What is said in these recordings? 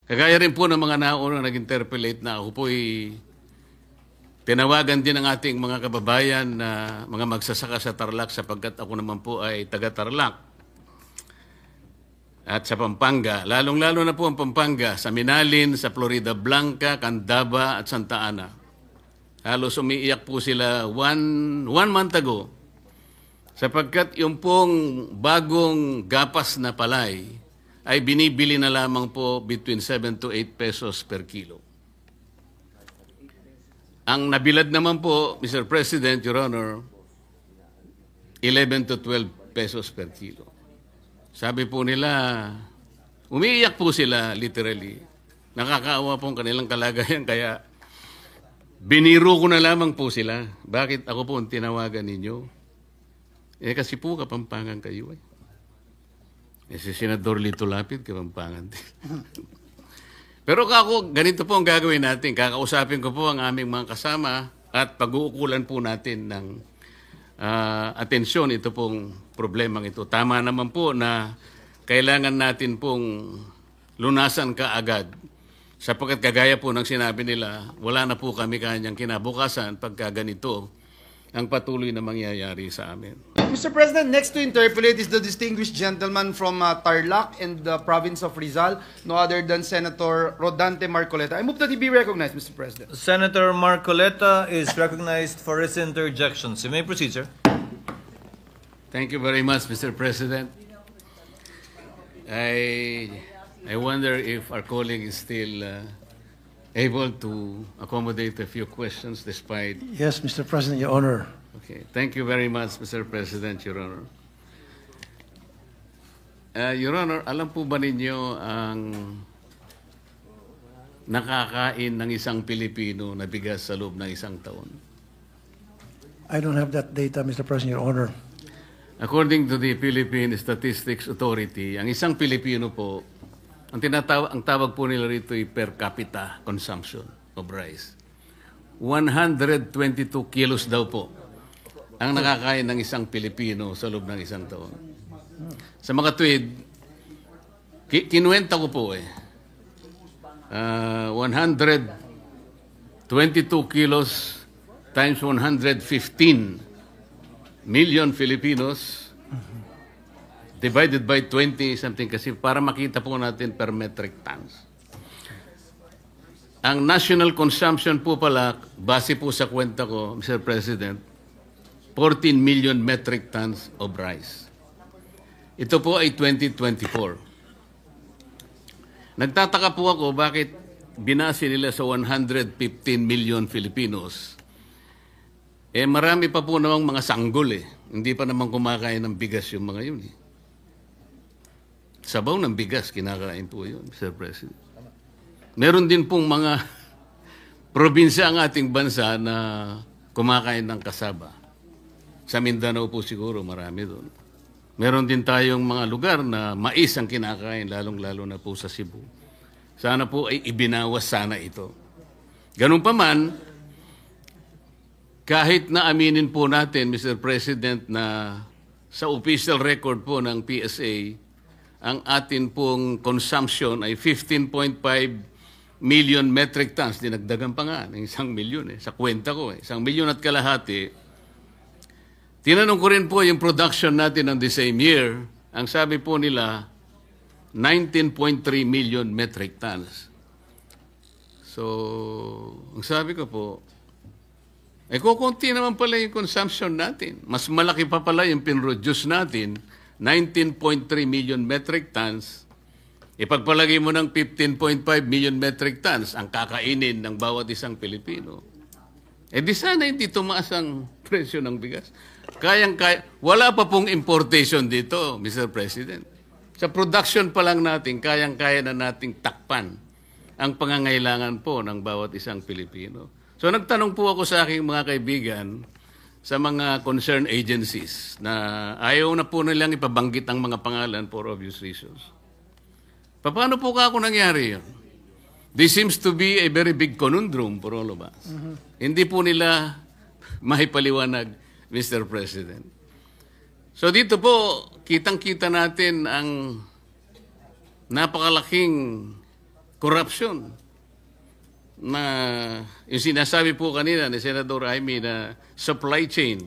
Kagaya rin po ng mga naunang nag-interpellate na ako po'y tinawagan din ng ating mga kababayan na mga magsasaka sa Tarlac sapagkat ako naman po ay taga-Tarlac at sa Pampanga. Lalong-lalo na po ang Pampanga, sa Minalin, sa Florida Blanca, Candaba at Santa Ana. Halos umiiyak po sila one month ago sapagkat yung pong bagong gapas na palay ay binibili na lamang po between 7 to 8 pesos per kilo. Ang nabilad naman po, Mr. President, Your Honor, 11 to 12 pesos per kilo. Sabi po nila, umiiyak po sila literally. Nakakaawa po ang kanilang kalagayan kaya biniro ko na lamang po sila. Bakit ako po ang tinawagan ninyo? Kasi po Kapampangan kayo eh. Si Senador Lito Lapid, Kapampangan din. Pero kako, ganito po ang gagawin natin. Kakausapin ko po ang aming mga kasama at pag-uukulan po natin ng atensyon ito pong problemang ito. Tama naman po na kailangan natin pong lunasan kaagad. Sapagkat kagaya po ng sinabi nila, wala na po kami kanyang kinabukasan pagka ganito ang patuloy na mangyayari sa amin. Mr. President, next to interpolate is the distinguished gentleman from Tarlac and the province of Rizal, no other than Senator Rodante Marcoleta. I move that he be recognized, Mr. President. Senator Marcoleta is recognized for his interjections. You may proceed, sir. Thank you very much, Mr. President. I wonder if our colleague is still able to accommodate a few questions despite... Yes, Mr. President, Your Honor. Okay. Thank you very much, Mr. President, Your Honor. Your Honor, alam po ba ninyo ang nakakain ng isang Pilipino na bigas sa loob ng isang taon? I don't have that data, Mr. President, Your Honor. According to the Philippine Statistics Authority, ang isang Pilipino po, ang tawag po nila rito ay per capita consumption of rice. 122 kilos daw po ang nakakain ng isang Pilipino sa loob ng isang taon. Sa mga tweet, kinuwenta ko po 122 kilos times 115 million Filipinos divided by 20 something kasi para makita po natin per metric tons. Ang national consumption po pala, base po sa kwenta ko, Mr. President, 14 million metric tons of rice. Ito po ay 2024. Nagtataka po ako bakit binase nila sa 115 million Filipinos. Marami pa po namang mga sanggol Hindi pa naman kumakain ng bigas yung mga yun Sabaw ng bigas, kinakain po yun, Mr. President. Meron din pong mga probinsya ang ating bansa na kumakain ng kasaba. Sa Mindanao po siguro, marami doon. Meron din tayong mga lugar na mais ang kinakain, lalong-lalo na po sa Cebu. Sana po ay ibinawas sana ito. Ganun pa man, kahit na aminin po natin, Mr. President, na sa official record po ng PSA, ang atin pong consumption ay 15.5 million metric tons. Dinagdagan pa nga ng 1 milyon Sa kwenta ko 1 milyon at kalahati. Tinanong ko rin po yung production natin ng the same year. Ang sabi po nila, 19.3 million metric tons. So, ang sabi ko po, kukunti naman pala yung consumption natin. Mas malaki pa pala yung pinroduce natin, 19.3 million metric tons. Ipagpalagay mo ng 15.5 million metric tons ang kakainin ng bawat isang Pilipino. Di sana hindi tumaas ang presyo ng bigas. Wala pa pong importation dito, Mr. President. Sa production pa lang natin, kayang-kaya na nating takpan ang pangangailangan po ng bawat isang Pilipino. So nagtanong po ako sa aking mga kaibigan sa mga concerned agencies na ayaw na po nilang ipabanggit ang mga pangalan for obvious reasons. Paano po ako nangyari yun? This seems to be a very big conundrum for all of us. Hindi po nila mahipaliwanag, Mr. President. So dito po, kitang-kita natin ang napakalaking corruption na yung sinasabi po kanina ni Senador Jaime na supply chain.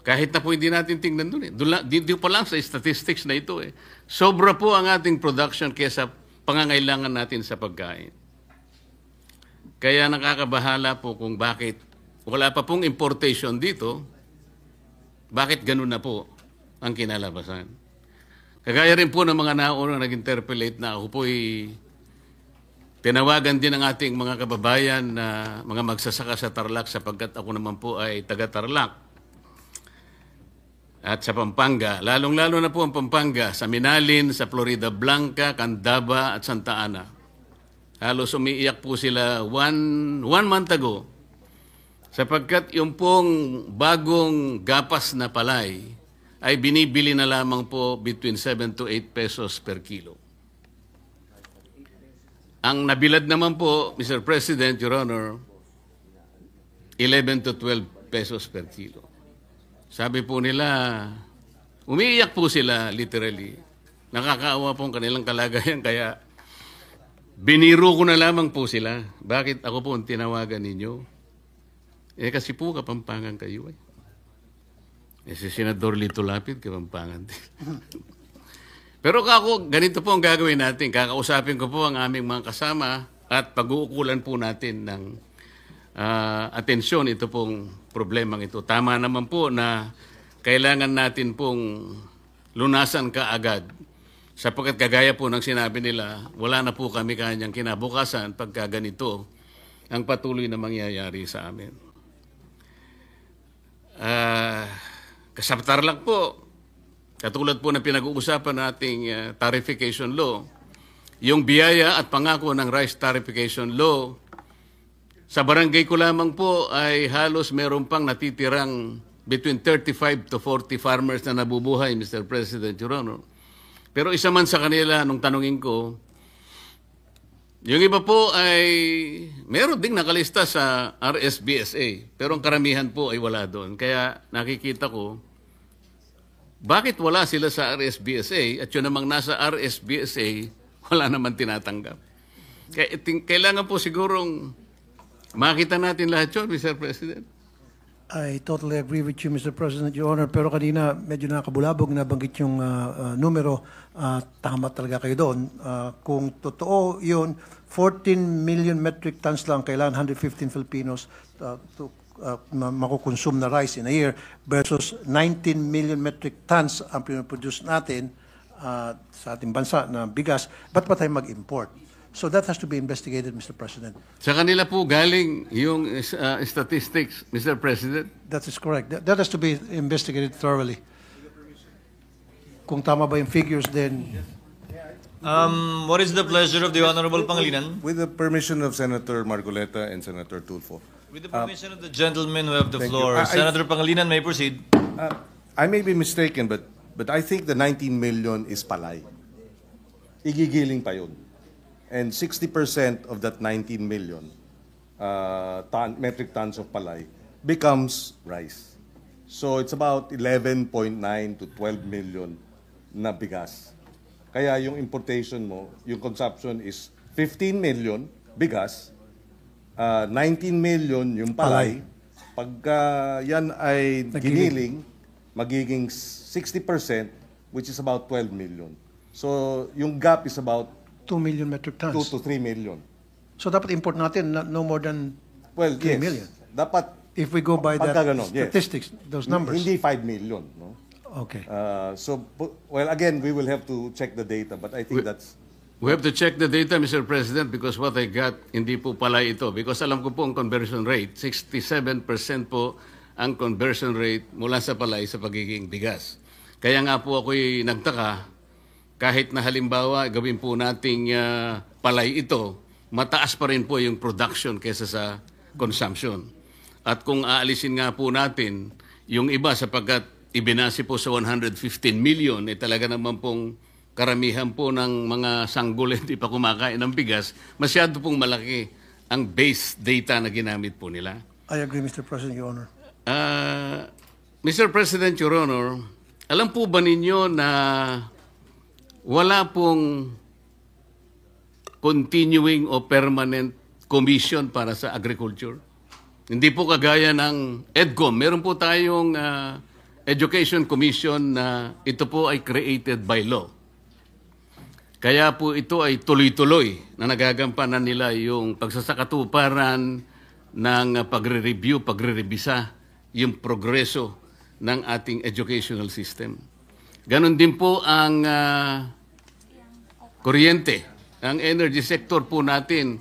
Kahit na po hindi natin tingnan doon eh. Dito pa lang sa statistics na ito eh. Sobra po ang ating production kaysa pangangailangan natin sa pagkain. Kaya nakakabahala po kung bakit wala pa pong importation dito, bakit ganun na po ang kinalabasan. Kagaya rin po ng mga naunang nag-interpellate na ako po'y tinawagan din ng ating mga kababayan na mga magsasaka sa Tarlac sapagkat ako naman po ay taga-Tarlac. At sa Pampanga, lalong-lalo na po ang Pampanga, sa Minalin, sa Florida Blanca, Candaba at Santa Ana. Halos umiiyak po sila one month ago sapagkat yung pong bagong gapas na palay ay binibili na lamang po between 7 to 8 pesos per kilo. Ang nabilad naman po, Mr. President, Your Honor, 11 to 12 pesos per kilo. Sabi po nila, umiiyak po sila literally. Nakakaawa po ang kanilang kalagayan kaya biniro ko na lamang po sila. Bakit ako po ang tinawagan ninyo? Kasi po Kapampangan kayo eh. Si Senador Lito Lapid, Kapampangan din. Pero ako, ganito po ang gagawin natin. Kakausapin ko po ang aming mga kasama at pag-uukulan po natin ng atensyon ito pong problemang ito. Tama naman po na kailangan natin pong lunasan kaagad sapagkat kagaya po ng sinabi nila, wala na po kami kanyang kinabukasan pagka ganito ang patuloy na mangyayari sa amin. Sa Tarlac po, katulad po ng pinag-uusapan nating tarification law, yung biyaya at pangako ng rice tarification law, sa barangay ko lamang po ay halos meron pang natitirang between 35 to 40 farmers na nabubuhay, Mr. President, Your Honor. Pero isa man sa kanila, nung tanungin ko, yung iba po ay meron ding nakalista sa RSBSA, pero ang karamihan po ay wala doon. Kaya nakikita ko, bakit wala sila sa RSBSA at yun namang nasa RSBSA, wala naman tinatanggap. Kaya kailangan po sigurong makita natin lahat yun, Mr. President. I totally agree with you, Mr. President, Your Honor. Pero kanina medyo nakabulabog, nabanggit yung numero. Tama talaga kayo doon. Kung totoo yun, 14 million metric tons lang kailangan 115 Filipinos to makukonsume na rice in a year versus 19 million metric tons ang pinoproduce natin sa ating bansa na bigas. Ba't pa tayo mag-import? So that has to be investigated, Mr. President. Sa kanila po galing yung statistics, Mr. President. That is correct. That has to be investigated thoroughly. Kung tama ba yung figures, then... What is the pleasure of the Honorable Pangilinan? With the permission of Senator Marcoleta and Senator Tulfo. With the permission of the gentlemen who have the Thank floor, you. Senator Pangilinan may proceed. I may be mistaken, but I think the 19 million is palay. Igigiling pa yun. And 60% of that 19 million metric tons of palay becomes rice. So it's about 11.9 to 12 million na bigas. Kaya yung importation mo, yung consumption is 15 million bigas, 19 million yung palay. Pagka yan ay giniling, magiging 60%, which is about 12 million. So yung gap is about 2 million metric 2 tons. to 3 million. So dapat import natin no more than Well, 3 yes. million. Dapat If we go by that pagka ganon, yes. statistics, those numbers. Hindi 5 million, no? Okay. Well, again, we will have to check the data, but I think that's... We have to check the data, Mr. President, because what I got, hindi po pala ito. Because alam ko po ang conversion rate, 67% po ang conversion rate mula sa palay sa pagiging bigas. Kaya nga po ako'y nagtaka, kahit na halimbawa gawin po nating palay ito, mataas pa rin po yung production kaysa sa consumption. At kung aalisin nga po natin yung iba sapagkat ibinasi po sa 115 million, talaga naman pong karamihan po ng mga sanggol hindi pa kumakain ng bigas, masyado pong malaki ang base data na ginamit po nila. I agree, Mr. President, Your Honor. Mr. President, Your Honor, alam po ba ninyo na wala pong continuing o permanent commission para sa agriculture. Hindi po kagaya ng EDCOM. Meron po tayong Education Commission na ito po ay created by law. Kaya po ito ay tuloy-tuloy na nagagampanan nila yung pagsasakatuparan ng pagre-review, pagre-revisa yung progreso ng ating educational system. Ganon din po ang kuryente. Ang energy sector po natin,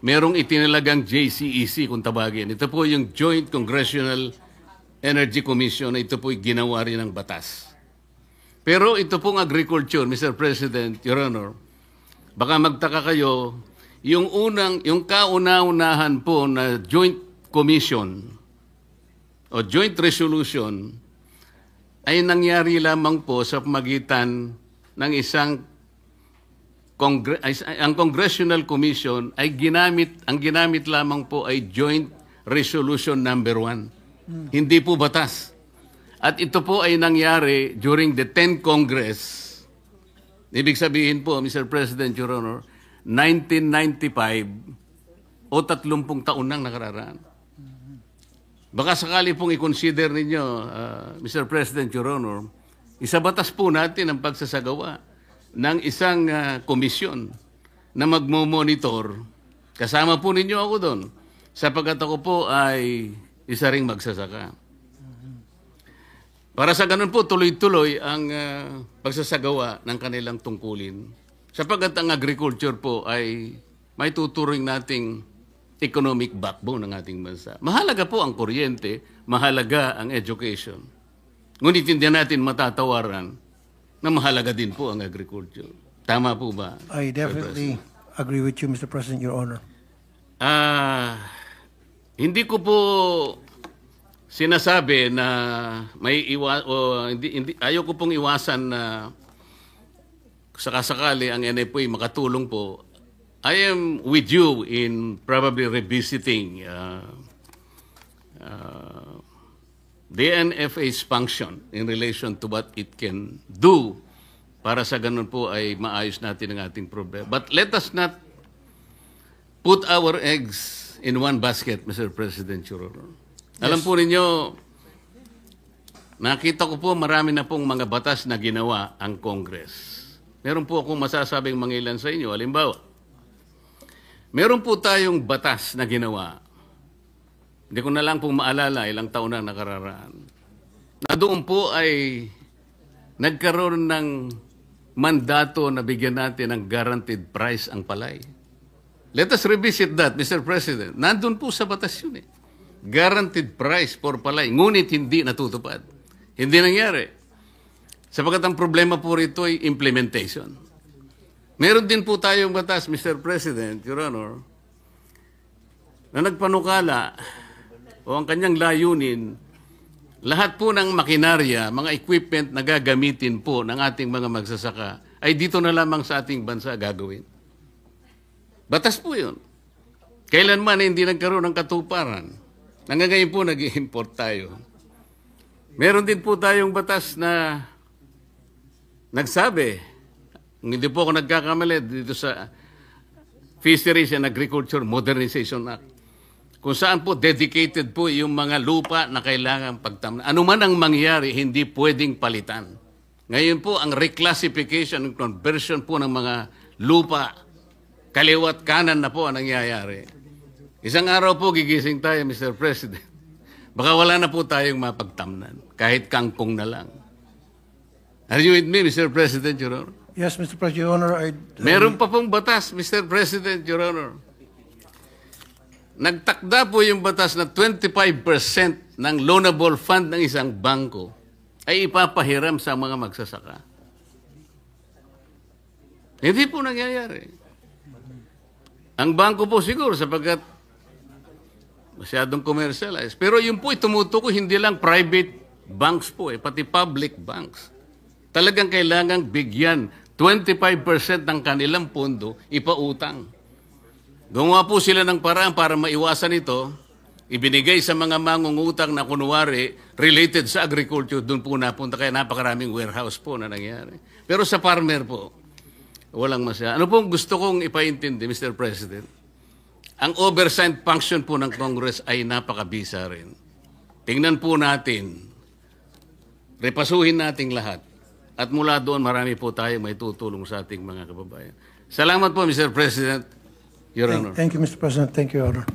merong itinalagang JCEC kung tawagin. Ito po yung Joint Congressional Energy Commission na ito po ginawa rin ng batas. Pero ito pong agriculture, Mr. President, Your Honor, baka magtaka kayo, yung kauna-unahan po na Joint Commission o Joint Resolution ay nangyari lamang po sa pamagitan ng isang ang Congressional Commission ay ginamit lamang po ay Joint Resolution number 1. Hindi po batas. At ito po ay nangyari during the 10th Congress. Ibig sabihin po, Mr. President, Your Honor, 1995 o 30 taon nang nakararaan. Baka sakali pong i-consider ninyo, Mr. President, Your Honor, isabatas po natin ang pagsasagawa ng isang komisyon na magmo-monitor. Kasama po ninyo ako doon, sapagkat ako po ay isa ring magsasaka. Para sa ganun po, tuloy-tuloy ang pagsasagawa ng kanilang tungkulin. Sapagkat ang agriculture po ay may tuturing nating economic backbone ng ating bansa. Mahalaga po ang kuryente, mahalaga ang education. Ngunit hindi natin matatawaran na mahalaga din po ang agriculture. Tama po ba? I definitely agree with you, Mr. President, Your Honor. Hindi ko po sinasabi na ayaw ko pong iwasan na sakasakali ang NFA makatulong po. I am with you in probably revisiting the NFA's function in relation to what it can do para sa ganun po ay maayos natin ang ating problema. But let us not put our eggs in one basket, Mr. President, Your Honor. Alam po ninyo, nakita ko po marami na pong mga batas na ginawa ang Congress. Meron po akong masasabing mga ilan sa inyo. Halimbawa, meron po tayong batas na ginawa. Hindi ko na lang pong maalala, ilang taon na nakararaan. Na doon po ay nagkaroon ng mandato na bigyan natin ng guaranteed price ang palay. Let us revisit that, Mr. President. Nandun po sa batas yun eh. Guaranteed price for palay. Ngunit hindi natutupad. Hindi nangyari. Sapagkat ang problema po rito ay implementation. Meron din po tayong batas, Mr. President, Your Honor, na nagpanukala o ang kanyang layunin, lahat po ng makinarya, mga equipment na gagamitin po ng ating mga magsasaka ay dito na lamang sa ating bansa gagawin. Batas po yun. Kailanman hindi nagkaroon ng katuparan. Hanggang ngayon po nag-i-import tayo. Meron din po tayong batas na nagsabi, hindi po ako nagkakamali dito sa Fisheries and Agriculture Modernization Act, kung saan po dedicated po yung mga lupa na kailangan pagtamnan. Ano man ang mangyari, hindi pwedeng palitan. Ngayon po, ang reclassification and conversion po ng mga lupa, kaliwat kanan na po ang nangyayari. Isang araw po gigising tayo, Mr. President. Baka wala na po tayong mapagtamnan, kahit kangkong na lang. Are you with me, Mr. President, Your Honor? Yes, Mr. President, Your Honor. Meron pa pong batas, Mr. President, Your Honor. Nagtakda po yung batas na 25% ng loanable fund ng isang bangko ay ipapahiram sa mga magsasaka. Hindi po nangyayari. Ang bangko po siguro sapagkat masyadong commercialized. Pero yung po tumutukoy hindi lang private banks po pati public banks. Talagang kailangang bigyan 25% ng kanilang pondo ipautang. Gumawa po sila ng paraan para maiwasan ito, ibinigay sa mga mangungutang na kunwari related sa agriculture, doon po napunta kaya napakaraming warehouse po na nangyari. Pero sa farmer po, Walang masaya. Ano pong gusto kong ipaintindi, Mr. President? Ang oversight function po ng Congress ay napakabisa rin. Tingnan po natin, repasuhin nating lahat. At mula doon, marami po tayo may tutulong sa ating mga kababayan. Salamat po, Mr. President. Your Honor. Thank you, Mr. President. Thank you, Your Honor.